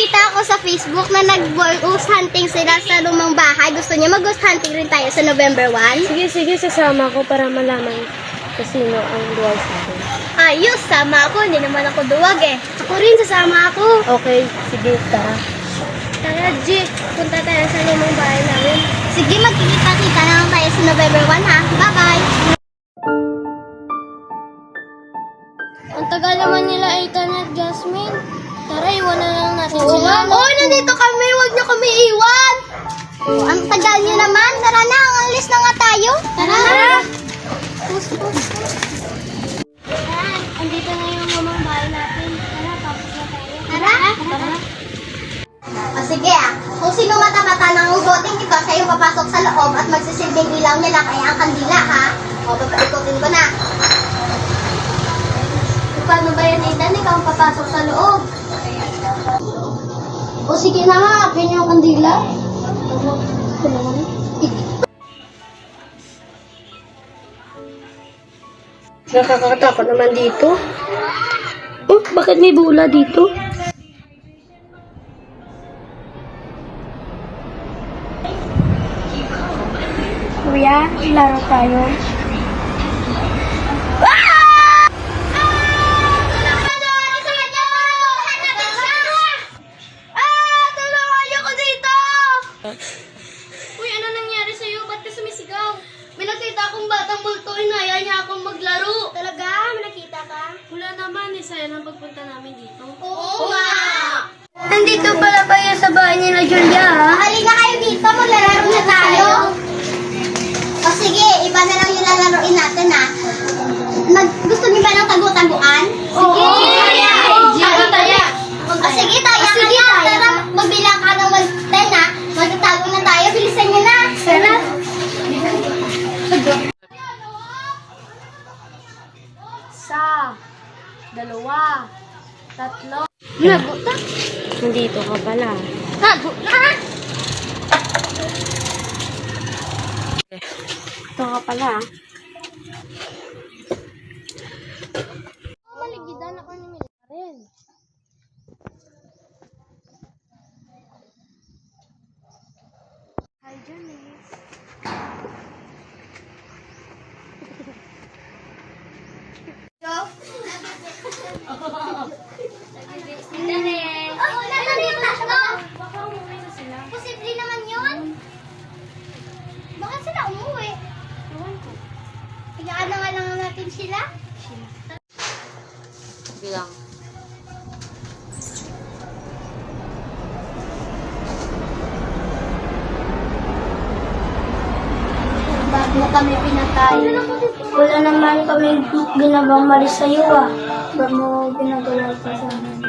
nakita ako sa Facebook na nag-ghost hunting sila sa lumang bahay. Gusto niya mag-ghost hunting rin tayo sa November 1? Sige, sasama ko para malaman kung sino ang duwag sa akin. Ayos, sama ako. Hindi naman ako duwag eh. Ako rin, sasama ako. Okay, sige, tara. Tara, G. Punta tayo sa lumang bahay namin. Sige, magkikita-kita na lang tayo sa November 1 ha. Bye-bye! Ang tagal naman nila Ethan at Jasmine. Tara, iwan na lang natin sila. Oo, nandito kami. Huwag niyo kami iwan. Ang tagal niyo naman. Tara na, ang alis na nga tayo. Tara. Pus. Ayan, andito na yung lumang bahay natin. Tara, tapos na tayo. Tara. Sige kung sino mata-mata ng boting ito, siya yung papasok sa loob at magsisilbing ilaw niya lang kaya ang kandila ha. O, papaikutin ko na. Paano ba yan, Ethan? Ikaw ang papasok sa loob. O sige na nga, akin yung kandila. Nakakatakot naman dito. Oh, bakit may bula dito? Kuya, laro tayo. Uy, ano nangyari sa'yo? Ba't ka sumisigaw? May nakita akong batang multo, inaya niya akong maglaro. Talaga? May nakita ka? Wala naman, saya ng pagpunta namin dito. Oo nga! Nandito pala kayo sa bahay nila Julia, ha? Halika kayo dito, maglalaro na tayo. O sige, iba na lang yung lalaroin natin ha. Gusto niyo ba ng tagu-taguan? Sige! Taya! O sige, taya ka na. Tara, magbilang ka ng 10 ha. Magtatago na tayo, bilisan niyo na. Tara. Isa, dalawa, tatlo. Naguta? Nandito ka pala. Naguta? Ito ka pala. Maligidan ako ni Milaren. Hi, Janice. Baka umuwi na sila. Posible naman yun. Baka sila umuwi. Ewan ko. Hayaan na nga lang natin sila. Bilang. Ba't mo kami pinatay? Wala naman kami ginawang mali sa'yo, ah. Ba't mo ginagawa pa sa amin?